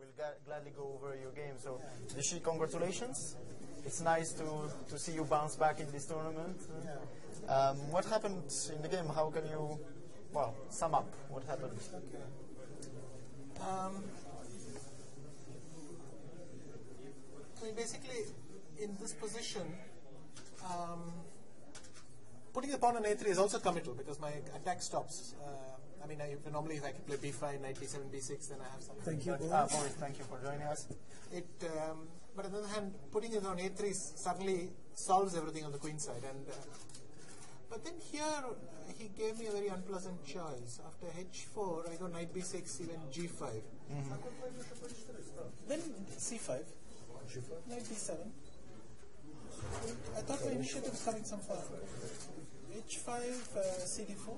we'll gladly go over your game. So, Vishy, congratulations. It's nice to see you bounce back in this tournament. What happened in the game? How can you, well, sum up what happened? Okay. I mean, basically, in this position, putting the pawn on a3 is also committal because my attack stops. I mean, normally if I could play b5, knight b7, b6, then I have something. Thank you, Boris, thank you for joining us. But on the other hand, putting it on a3 suddenly solves everything on the queen side. And but then here he gave me a very unpleasant choice. After h4, I go knight b6, even g5. Then c5, knight b7. I thought the initiative was coming some far. h5, cd4.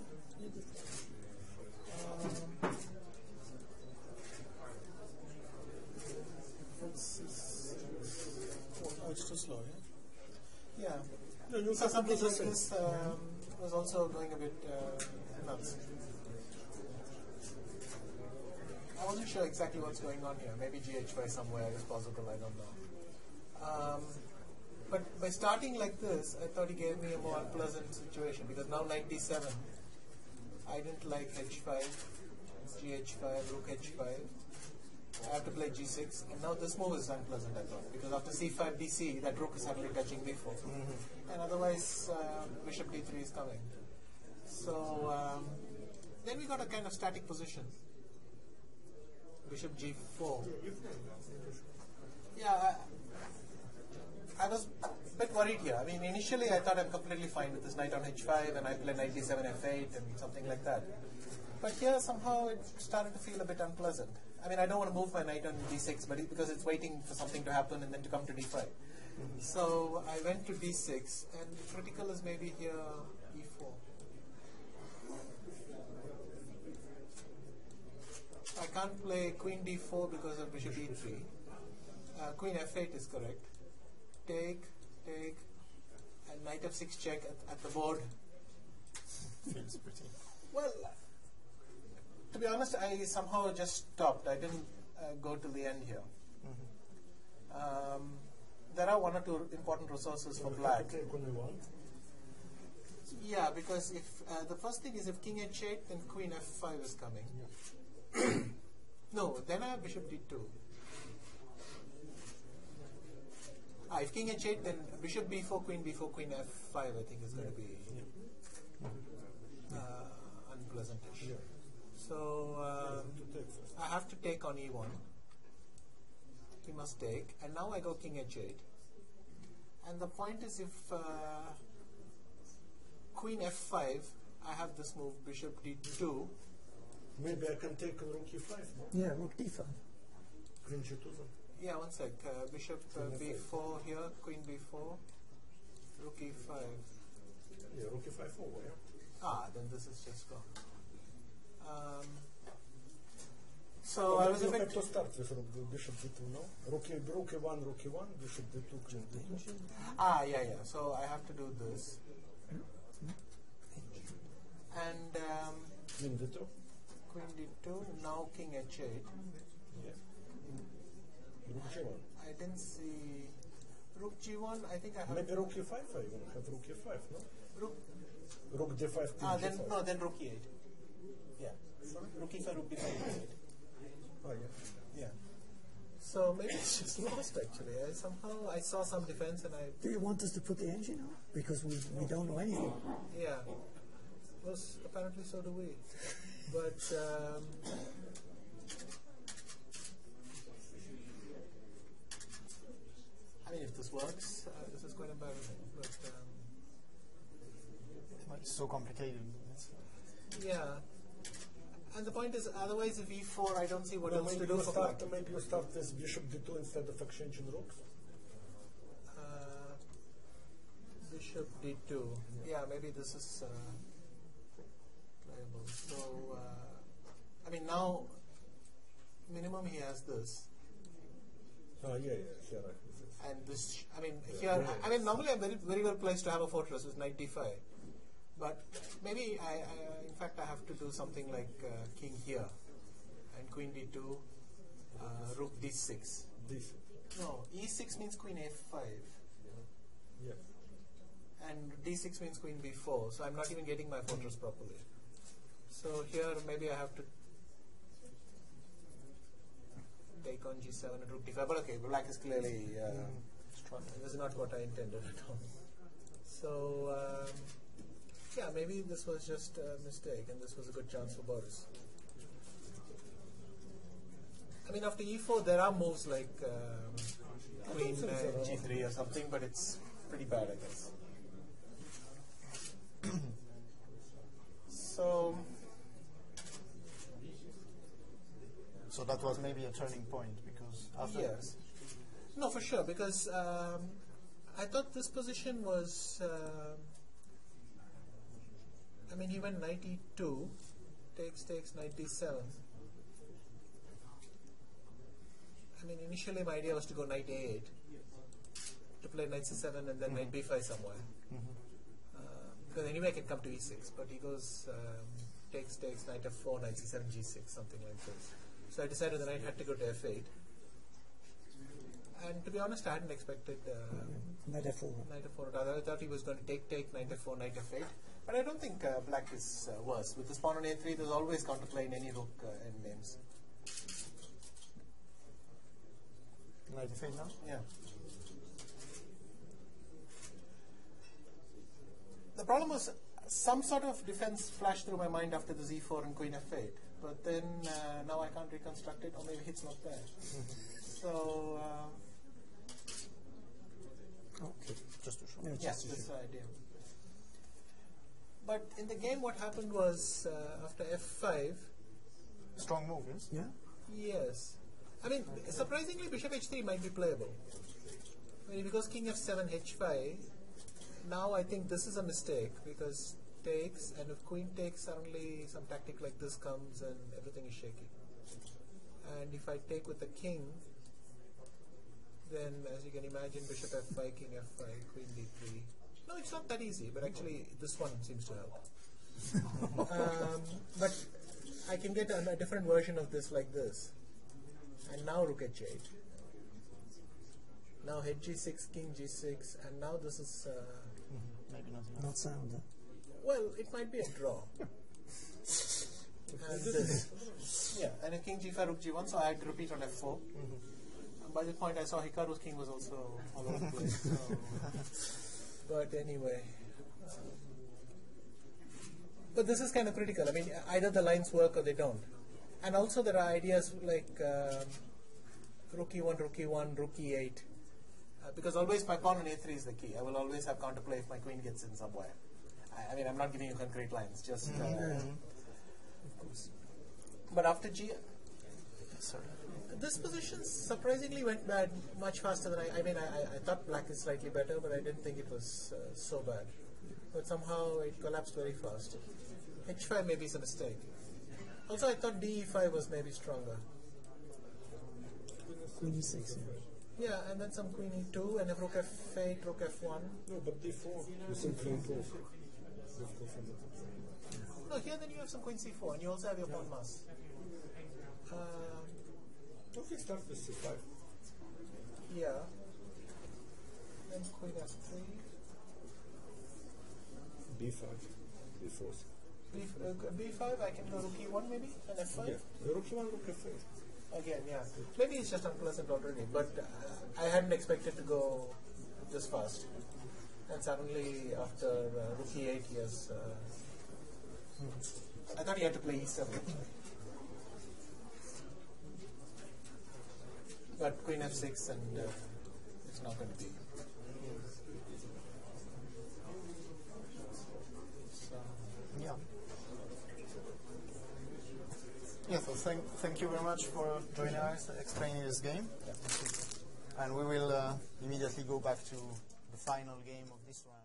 Oh, it's too slow, yeah? Yeah. So something like this was also going a bit nuts. I wasn't sure exactly what's going on here. Maybe gh5 somewhere is possible, I don't know. But by starting like this, I thought he gave me a more unpleasant situation because now knight d7, I didn't like h5, gh5, rook h5. I have to play g6, and now this move is unpleasant, I thought, because after c5, dc, that rook is suddenly touching b4, and otherwise bishop d3 is coming. So then we got a kind of static position. Bishop g4. Yeah, I was a bit worried here. I mean, initially I thought I'm completely fine with this knight on h5, and I play knight d7, f8, and something like that. But here somehow it started to feel a bit unpleasant. I mean, I don't want to move my knight on d6, but because it's waiting for something to happen and then to come to d5. So I went to d6, and the critical is maybe here e4. I can't play queen d4 because of bishop e3. Queen f8 is correct. Take, and knight f6 check at the board. Feels pretty. Well, to be honest, I somehow just stopped. I didn't go to the end here. There are one or two important resources for black. Yeah, because if the first thing is if king h8, then queen f5 is coming. No, then I have bishop d2. If king h8, then bishop b4, queen f5, I think is going to be unpleasant-ish. So I have to take on e1. He must take, and now I go king h8. And the point is, if queen f5, I have this move bishop d2. Maybe I can take rook e5. No? Yeah, rook d5. Queen g2 then. Yeah, one sec. Bishop b4 here, queen b4, rook e5. Yeah, rook e5 over, yeah. Then this is just gone. So I was a bit... to start with bishop d2, no? Rook e1, bishop d2, queen d2. Yeah. So I have to do this. And Queen d2. Queen d2, now king h8. Yeah. Rook g1. I didn't see... Rook g1, I think I have... Maybe rook e5, I will have rook e5, no? Rook d5, queen g5. No, then rook e8. Yeah. Rook e5, rook d5, rook e8. Oh, yeah. Yeah. So maybe it's just lost actually. I saw some defense and I... Do you want us to put the engine on? Because we don't know anything. Yeah. Well, apparently so do we. But... I mean, if this works, this is quite embarrassing. But it's so complicated. Yeah. And the point is, otherwise, if e4, I don't see what else to do for black. Maybe you start this bishop d2 instead of exchanging rooks. Bishop d2. Yeah, maybe this is playable. So, I mean, now, minimum he has this. Yeah, right. And this, I mean, here, I mean, normally I'm very well placed to have a fortress with knight d5. But maybe, in fact, I have to do something like king here, and queen d2, rook d6. D6. No, e6 means queen a5. Yeah. And d6 means queen b4, so I'm not even getting my fortress properly. So here maybe I have to take on g7 and rook d5, but okay, black is clearly this is not what I intended at all. So yeah, maybe this was just a mistake and this was a good chance for Boris. I mean, after e4 there are moves like queen g3 or something, but it's pretty bad, I guess. So that was maybe a turning point, because after Yes. No, for sure, because I thought this position was I mean, he went knight e2, takes knight d7. I mean, initially my idea was to go knight a8 to play knight c7 and then knight b5 somewhere. Because anyway I can come to e6, but he goes takes knight f4, knight c7, g6, something like this. So I decided the knight had to go to f8. And to be honest, I hadn't expected Knight f4. knight f4. I thought he was going to take knight f4, knight f8. But I don't think black is worse. With this pawn on a3, there's always counterplay in any rook endgames. knight f8 now? Yeah. The problem was some sort of defense flashed through my mind after the z4 and queen f8. But then now I can't reconstruct it, or maybe it's not there. So Okay, just to show. yes, that's the idea. But in the game, what happened was after f5. Strong move, yes? Yeah. Yes. I mean, surprisingly, bishop h3 might be playable. I mean, because king f7, h5, now I think this is a mistake, because takes, and if queen takes, suddenly some tactic like this comes and everything is shaky. And if I take with the king, then as you can imagine, bishop f5, king f5, queen d3. No, it's not that easy, but actually this one seems to help. But I can get a different version of this like this. And now rook h8. Now head g6, king g6, and now this is Maybe not enough. Not sound. well, it might be a draw. And this, yeah, and a king g5, rook g1, so I had to repeat on f4. And by the point I saw Hikaru's king was also all over the place. So, but anyway. But this is kind of critical. I mean, either the lines work or they don't. And also there are ideas like rook e1, rook e8. Because always my pawn on a3 is the key. I will always have counterplay if my queen gets in somewhere. I mean, I'm not giving you concrete lines, just... Of course. But after g... Sorry. This position surprisingly went bad much faster than I mean, I thought black is slightly better, but I didn't think it was so bad. But somehow it collapsed very fast. h5 maybe is a mistake. Also, I thought d5 was maybe stronger. Queen e6. Yeah, and then some queen e2, and if rook f8, rook f1. No, but d4, you simply improve. No, here then you have some queen c4, and you also have your pawn mass. Don't we start with c5? Yeah. Then queen f3. b5, b4. b5, I can go rook e1 maybe, and f5. Yeah, rook e1, rook f8. Again, yeah. Maybe it's just unpleasant already, but I hadn't expected to go this fast. And suddenly, after rook e8, yes. I thought he had to play e7. But queen f6, and it's not going to be. So, Yeah. Yeah, so thank you very much for joining us, explaining this game. And we will immediately go back to the final game of this round.